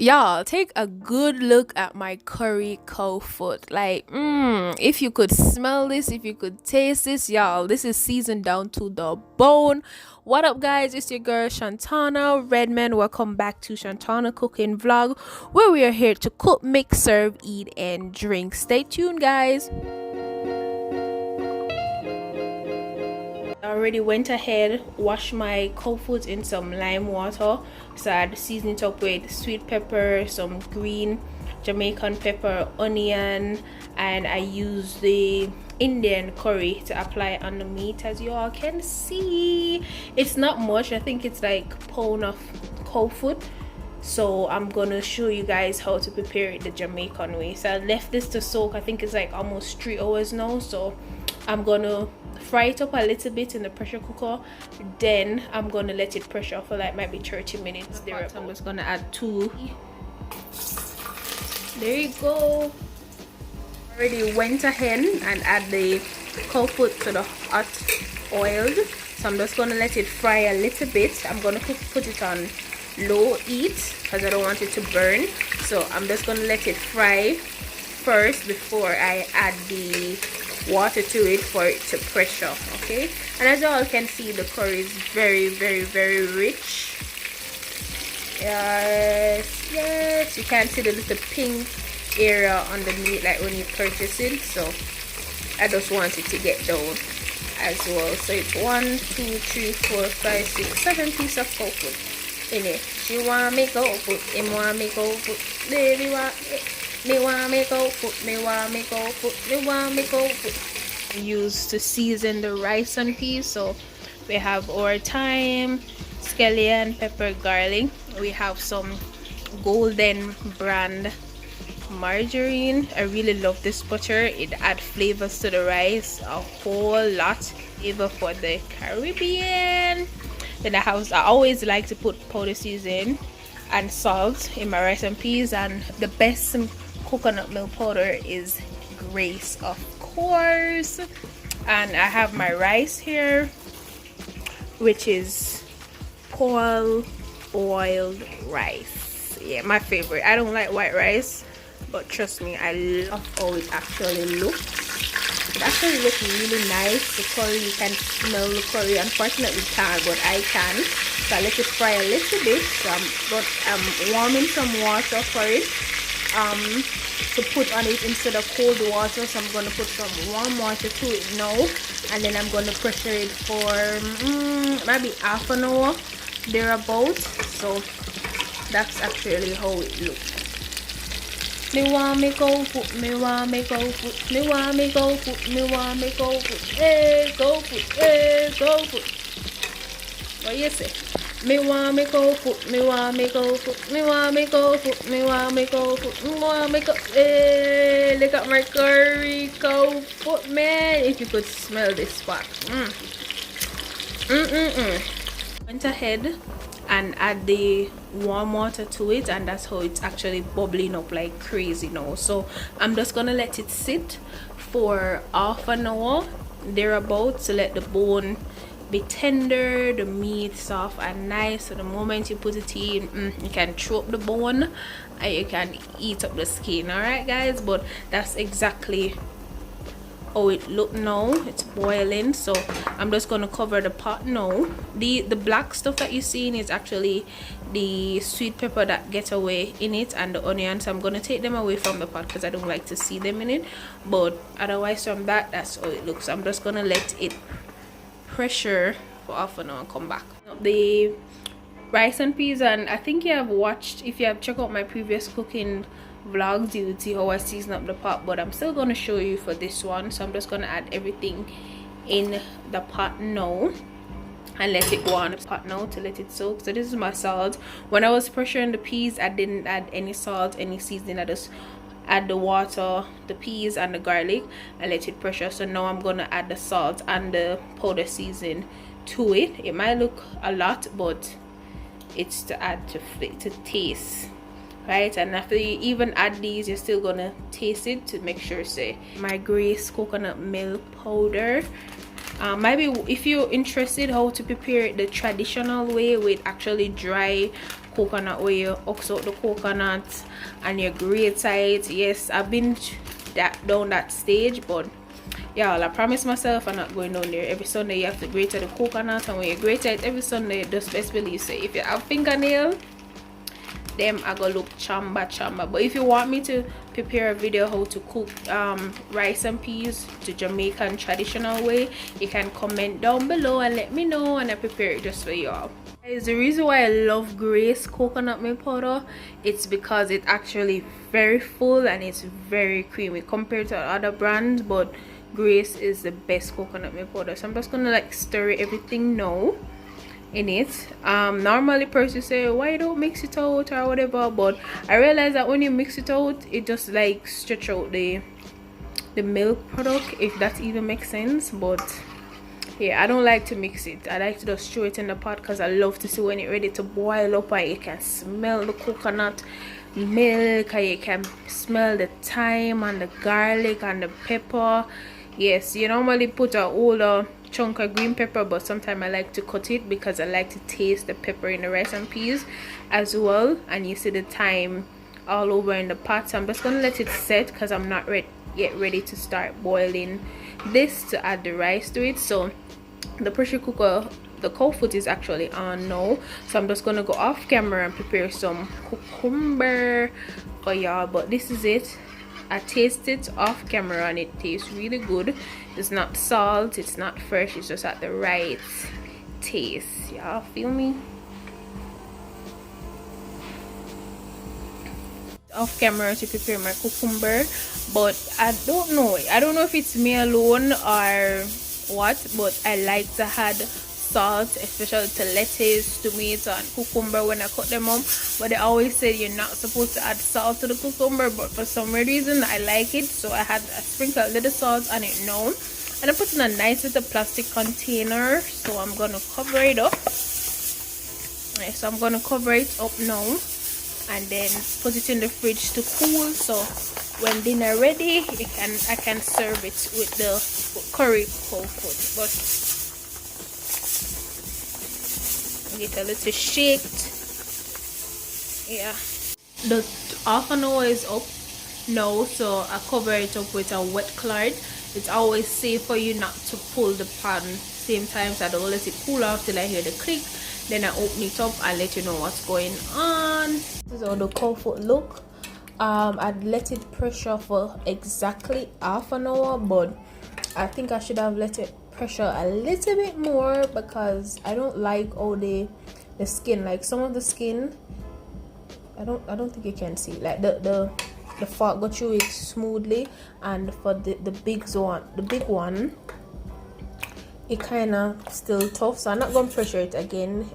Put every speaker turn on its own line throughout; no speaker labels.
Y'all, take a good look at my curry cow foot. Like, if you could smell this, if you could taste this, y'all, this is seasoned down to the bone. What up, guys? It's your girl Shantana Redman. Welcome back to Shantana Cooking Vlog, where we are here to cook, make, serve, eat, and drink. Stay tuned, guys. I already went ahead, washed my cow foot in some lime water, so I'd season it up with sweet pepper, some green Jamaican pepper, onion, and I use the Indian curry to apply on the meat. As you all can see, it's not much. I think it's like a pound of cow foot, so I'm gonna show you guys how to prepare it the Jamaican way. So I left this to soak. I think it's like almost 3 hours now, so I'm gonna fry it up a little bit in the pressure cooker, then I'm gonna let it pressure for like maybe 30 minutes there. I'm just gonna add 2. There you go. Already went ahead and add the cow foot to the hot oil, so I'm just gonna let it fry a little bit. I'm gonna put it on low heat because I don't want it to burn, so I'm just gonna let it fry first before I add the water to it for it to pressure. Okay, and as you all can see, the curry is very rich. Yes, you can see the little pink area on the meat like when you purchase it, so I just want it to get down as well. So it's 1 2 3 4 5 6 7 pieces of cow foot in it. She want me cow foot, him want me cow foot, baby want me want me cow foot, me want me cow foot, me want me cow foot. Used to season the rice and peas, so we have our thyme, scallion, pepper, garlic. We have some golden brand margarine. I really love this butter. It adds flavors to the rice, a whole lot flavor for the Caribbean. Then I always like to put powder seasoning and salt in my rice and peas, and the best coconut milk powder is Grace, of course. And I have my rice here, which is pearl oiled rice. Yeah, my favorite. I don't like white rice, but trust me, I love how it actually looks. It actually looks really nice. The curry, you can smell the curry. Unfortunately you can't, but I can. So I let it fry a little bit. So I'm warming some water for it to put on it instead of cold water. So I'm going to put some warm water to it now, and then I'm going to pressure it for maybe half an hour thereabouts. So that's actually how it looks. Me want me go foot, me want me go foot, me want me go foot, me want me go foot, hey go foot, hey go foot. What you say? Me want me go foot, me want me go foot, me want me go foot, me want me go foot, me want me go. Hey, look at my curry cow foot, man! If you could smell this spot. Went ahead and add the warm water to it, and that's how it's actually bubbling up like crazy now. So I'm just gonna let it sit for half an hour thereabouts to let the bone be tender, the meat soft and nice. So the moment you put it in, you can chew up the bone and you can eat up the skin. All right guys, but that's exactly how it look now. It's boiling, so I'm just gonna cover the pot now. The black stuff that you're seeing is actually the sweet pepper that get away in it, and the onions. I'm gonna take them away from the pot because I don't like to see them in it, but otherwise from that's how it looks. I'm just gonna let it pressure for half an hour and come back. The rice and peas, and I think you have watched, if you have checked out my previous cooking vlogs, you would see how I season up the pot, but I'm still going to show you for this one. So I'm just going to add everything in the pot now and let it go on the pot now to let it soak. So this is my salt. When I was pressuring the peas, I didn't add any salt, any seasoning. I just add the water, the peas and the garlic, and let it pressure. So now I'm gonna add the salt and the powder seasoning to it. It might look a lot, but it's to add to taste, right? And after you even add these, you're still gonna taste it to make sure. Say my Grace coconut milk powder, maybe if you're interested how to prepare it the traditional way with actually dry coconut where you ox out the coconut and you grate it. Yes, I've been down that stage, but yeah, I promise myself I'm not going down there. Every Sunday you have to grate the coconut, and when you grate it every Sunday, just best believe say if you have fingernail, them I gonna look chamba. But if you want me to prepare a video how to cook rice and peas the Jamaican traditional way, you can comment down below and let me know, and I prepare it just for y'all. Guys, the reason why I love Grace coconut milk powder, it's because it's actually very full and it's very creamy compared to other brands, but Grace is the best coconut milk powder. So I'm just gonna like stir everything now in it. Normally person say why you don't mix it out or whatever, but I realize that when you mix it out, it just like stretch out the milk product, if that even makes sense. But yeah, I don't like to mix it. I like to just throw it in the pot because I love to see when it's ready to boil up and you can smell the coconut milk and you can smell the thyme and the garlic and the pepper. Yes, you normally put a whole chunk of green pepper, but sometimes I like to cut it because I like to taste the pepper in the rice and peas as well. And you see the thyme all over in the pot. So I'm just gonna let it set because I'm not yet ready to start boiling this to add the rice to it. So the pressure cooker, the cow foot is actually on now, so I'm just gonna go off camera and prepare some cucumber for y'all. But this is it. I taste it off camera and it tastes really good. It's not salt, it's not fresh, it's just at the right taste. Y'all feel me? Off camera to prepare my cucumber, but I don't know if it's me alone or what, but I like to add salt, especially to lettuce, tomato and cucumber when I cut them up. But they always say you're not supposed to add salt to the cucumber, but for some reason I like it, so I sprinkle a little salt on it now, and I put in a nice little plastic container. So I'm gonna cover it up. Right, so I'm gonna cover it up now and then put it in the fridge to cool, so when dinner ready I can serve it with the curry cow foot. But get a little shaked. Yeah, the half an hour is up now, so I cover it up with a wet cloth. It's always safe for you not to pull the pan same time, so I don't let it cool off till I hear the click. Then I open it up and let you know what's going on. This is how the cow foot look. I'd let it pressure for exactly half an hour, but I think I should have let it pressure a little bit more because I don't like all the skin, like some of the skin I don't think you can see, like the fat go through it smoothly, and for the big one it kind of still tough. So I'm not going to pressure it again.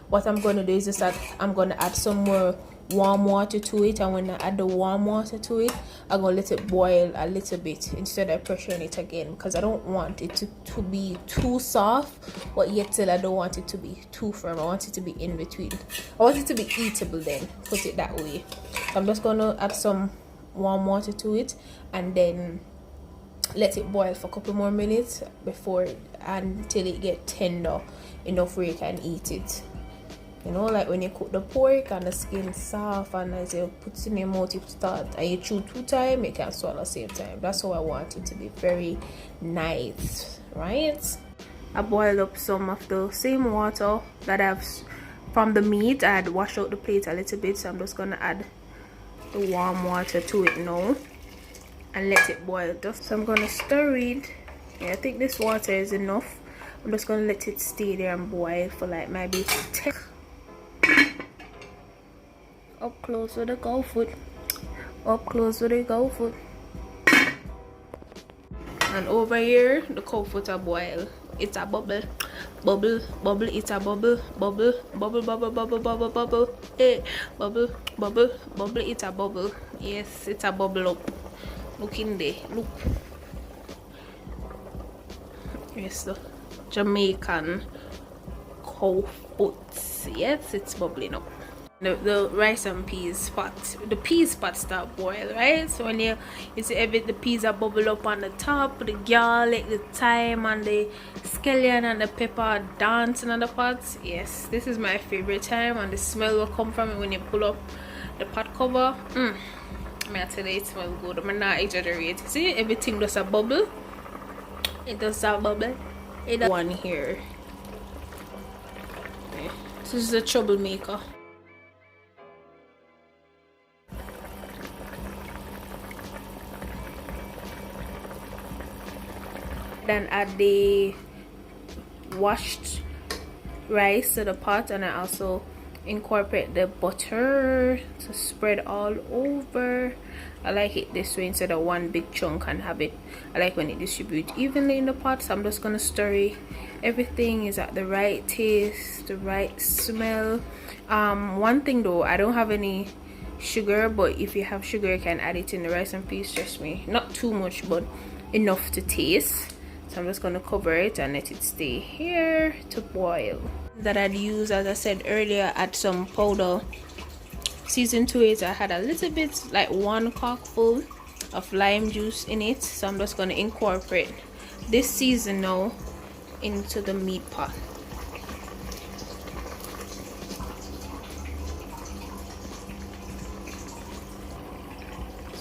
What I'm going to do is just that I'm going to add some more warm water to it, and when I add the warm water to it, I'm gonna let it boil a little bit instead of pressuring it again, because I don't want it to be too soft, but yet still I don't want it to be too firm. I want it to be in between. I want it to be eatable, then put it that way. I'm just gonna add some warm water to it and then let it boil for a couple more minutes until it gets tender enough where you can eat it. You know, like when you cook the pork and the skin soft, and as you put it in your mouth, you start and you chew 2 times, you can swallow same time. That's how I want it to be, very nice, right? I boiled up some of the same water that I've from the meat. I had washed out the plate a little bit, so I'm just gonna add the warm water to it now and let it boil. So I'm gonna stir it. Yeah, I think this water is enough. I'm just gonna let it stay there and boil for like maybe 10. Up close with the cow foot. Up close with the cow foot. And over here, the cow foot are boil. It's a bubble. Bubble, bubble, it's a bubble. Bubble, bubble, bubble, bubble, bubble, bubble. Hey, bubble, bubble, bubble, it's a bubble. Yes, it's a bubble up. Look in there, look. Yes, the Jamaican cow foot. Yes, it's bubbling up. the rice and peas pot, the peas pot start boil, right? So when you see the peas are bubble up on the top, the garlic, the thyme and the scallion and the pepper dancing on the pot. Yes, this is my favorite time, and the smell will come from it when you pull up the pot cover. I tell you, it smells good. I'm not exaggerate. See, everything does a bubble. It does a bubble. It does one here. Okay. This is a troublemaker. Then add the washed rice to the pot, and I also incorporate the butter to spread all over. I like it this way instead of one big chunk and have it. I like when it distributes evenly in the pot. So I'm just gonna stir it. Everything is at the right taste, the right smell. One thing though, I don't have any sugar, but if you have sugar you can add it in the rice and peas. Trust me, not too much but enough to taste. So I'm just gonna cover it and let it stay here to boil. That I'd use, as I said earlier, add some powder season to it. I had a little bit, like 1 corkful of lime juice in it, so I'm just going to incorporate this season now into the meat pot.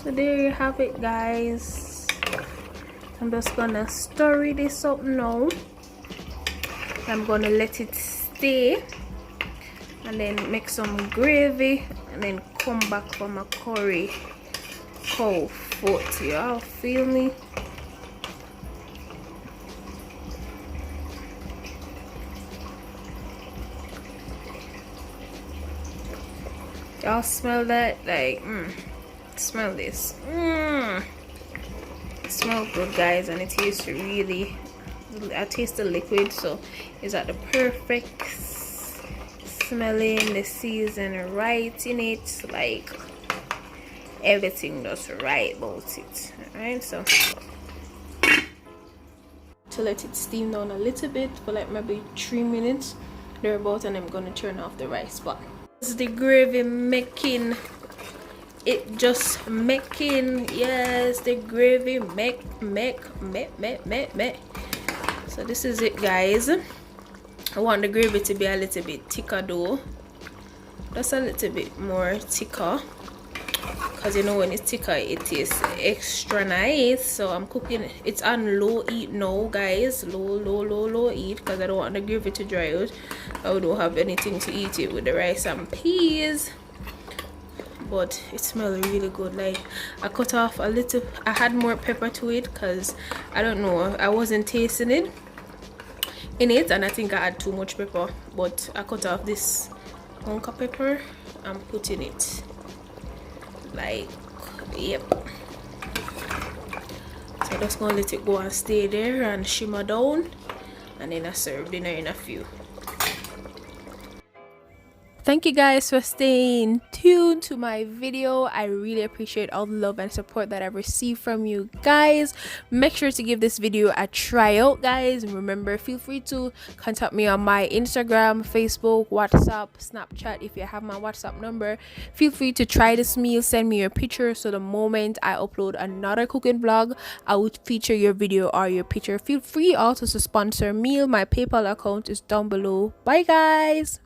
So there you have it, guys. I'm just gonna stir this up now. I'm gonna let it stay and then make some gravy and then come back for my curry cow foot. Y'all feel me? Y'all smell that? Like, smell this. It smells good, guys, and it tastes really. I taste the liquid, so it's at the perfect smelling, the season right in it, like everything that's right about it. Alright, so to let it steam down a little bit for like maybe 3 minutes thereabout, and I'm gonna turn off the rice pot. This is the gravy making. It just making, yes, the gravy make. So this is it, guys. I want the gravy to be a little bit thicker though, just a little bit more thicker, because you know when it's thicker it tastes extra nice. So I'm cooking, it's on low heat now, guys. Low heat, because I don't want the gravy to dry out. I don't have anything to eat it with the rice and peas, but it smells really good. Like, I cut off a little, I had more pepper to it because I don't know, I wasn't tasting it in it, and I think I had too much pepper, but I cut off this hunk of pepper and put in it, like, yep. So just gonna let it go and stay there and shimmer down, and then I serve dinner in a few. Thank you guys for staying tuned to my video. I really appreciate all the love and support that I've received from you guys. Make sure to give this video a try out, guys. And remember, feel free to contact me on my Instagram, Facebook, WhatsApp, Snapchat. If you have my WhatsApp number, feel free to try this meal. Send me your picture, so the moment I upload another cooking vlog, I would feature your video or your picture. Feel free also to sponsor a meal. My PayPal account is down below. Bye, guys.